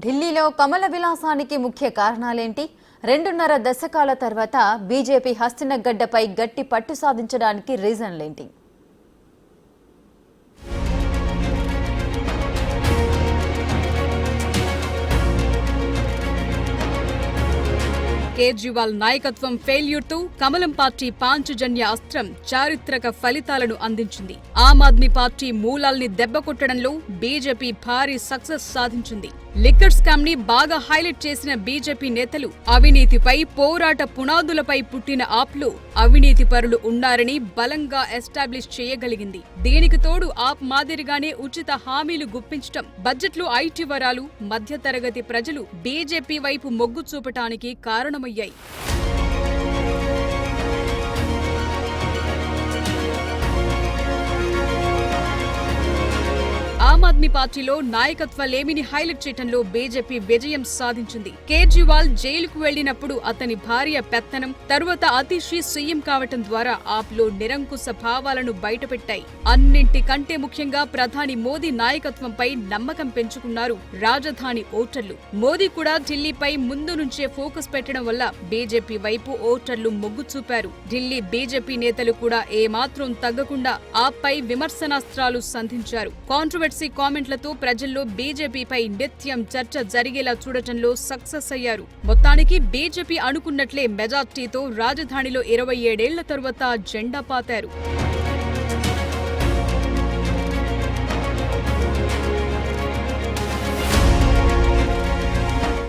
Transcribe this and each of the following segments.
ఢిల్లీలో కమల విలాసానికి ముఖ్య కారణాలేంటి? 2.5 దశకాల తర్వాత బీజేపీ హస్తినగడ్డపై గట్టి పట్టు సాధించడానికి రీజన్లేంటి? కేజ్రీవాల్ నాయకత్వం ఫెయిల్యూర్తో కమలం పార్టీ పాంచజన్య అస్త్రం చారిత్రక ఫలితాలను అందించింది. ఆమ్ ఆద్మీ పార్టీ మూలాల్ని దెబ్బకొట్టడంలో బీజేపీ భారీ సక్సెస్ సాధించింది. లిక్కర్ స్కామ్ ని బాగా హైలైట్ చేసిన బీజేపీ నేతలు అవినీతిపై పోరాట పునాదులపై పుట్టిన ఆప్లో అవినీతి పరులు ఉన్నారని బలంగా ఎస్టాబ్లిష్ చేయగలిగింది. దీనికి తోడు ఆప్ మాదిరిగానే ఉచిత హామీలు గుప్పించటం, బడ్జెట్లో ఐటీ వరాలు, మధ్యతరగతి ప్రజలు బీజేపీ వైపు మొగ్గు చూపటానికి కారణమయ్యాయి. ఆమ్ ఆద్మీ పార్టీలో నాయకత్వ లేమిని హైలైట్ చేయడంలో బీజేపీ విజయం సాధించింది. కేజ్రీవాల్ జైలుకు వెళ్లినప్పుడు అతని భార్య పెత్తనం, తరువాత అతిషి సీఎం కావటం ద్వారా ఆప్లో నిరంకుశ భావాలను బయటపెట్టాయి. అన్నింటికంటే ముఖ్యంగా ప్రధాని మోదీ నాయకత్వంపై నమ్మకం పెంచుకున్నారు రాజధాని ఓటర్లు. మోదీ కూడా ఢిల్లీపై ముందు నుంచే ఫోకస్ పెట్టడం వల్ల బీజేపీ వైపు ఓటర్లు మొగ్గు చూపారు. ఢిల్లీ బీజేపీ నేతలు కూడా ఏమాత్రం తగ్గకుండా ఆప్పై విమర్శనాస్త్రాలు సంధించారు. కాంట్రవర్సీ కామెంట్లతో ప్రజల్లో బీజేపీపై నిత్యం చర్చ జరిగేలా చూడటంలో సక్సెస్ అయ్యారు. మొత్తానికి బీజేపీ అనుకున్నట్లే మెజార్టీతో రాజధానిలో 27 ఏళ్ల తరువాత జెండా పాతారు.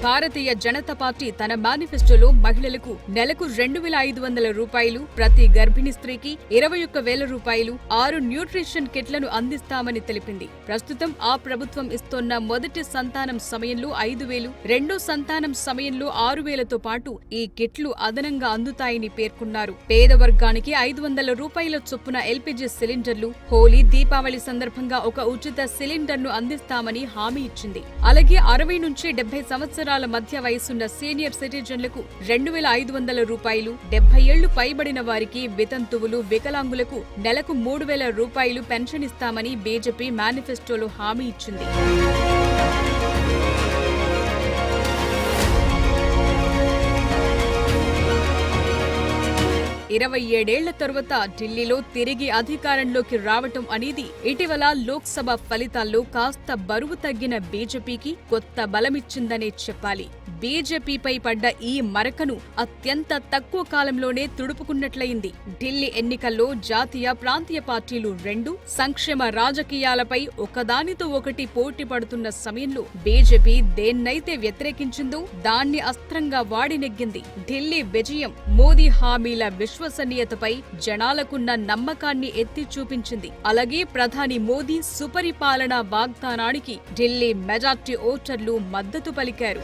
భారతీయ జనతా పార్టీ తన మేనిఫెస్టోలో మహిళలకు నెలకు 2,500 రూపాయలు, ప్రతి గర్భిణీ స్త్రీకి 21,000 రూపాయలు, 6 న్యూట్రిషన్ కిట్లను అందిస్తామని తెలిపింది. ప్రస్తుతం ఆ ప్రభుత్వం ఇస్తోన్న మొదటి సంతానం సమయంలో 5,000, రెండో సంతానం సమయంలో 6,000తో పాటు ఈ కిట్లు అదనంగా అందుతాయని పేర్కొన్నారు. పేద వర్గానికి 500 రూపాయల చొప్పున ఎల్పీజీ సిలిండర్లు, హోలీ, దీపావళి సందర్భంగా ఒక ఉచిత సిలిండర్ను అందిస్తామని హామీ ఇచ్చింది. అలాగే 60 నుంచి 70 సంవత్సరాల మధ్య వయసున్న సీనియర్ సిటిజన్లకు 2,500 రూపాయలు, 70 ఏళ్లు పైబడిన వారికి, వితంతువులు, వికలాంగులకు నెలకు 3,000 రూపాయలు పెన్షన్ ఇస్తామని బీజేపీ మేనిఫెస్టోలో హామీ ఇచ్చింది. 27 ఏళ్ల తరువాత ఢిల్లీలో తిరిగి అధికారంలోకి రావటం అనేది ఇటీవల లోక్సభ ఫలితాల్లో కాస్త బరువు తగ్గిన బీజేపీకి కొత్త బలమిచ్చిందనే చెప్పాలి. బీజేపీపై పడ్డ ఈ మరకను అత్యంత తక్కువ కాలంలోనే తుడుపుకున్నట్లయింది. ఢిల్లీ ఎన్నికల్లో జాతీయ, ప్రాంతీయ పార్టీలు రెండు సంక్షేమ రాజకీయాలపై ఒకదానితో ఒకటి పోటీ పడుతున్న సమయంలో బీజేపీ దేన్నైతే వ్యతిరేకించిందో దాన్ని అస్త్రంగా వాడి నెగ్గింది. ఢిల్లీ విజయం మోదీ హామీల విశ్వసనీయతపై జనాలకున్న నమ్మకాన్ని ఎత్తి చూపించింది. అలాగే ప్రధాని మోదీ సుపరిపాలనా వాగ్దానానికి ఢిల్లీ మెజార్టీ ఓటర్లు మద్దతు పలికారు.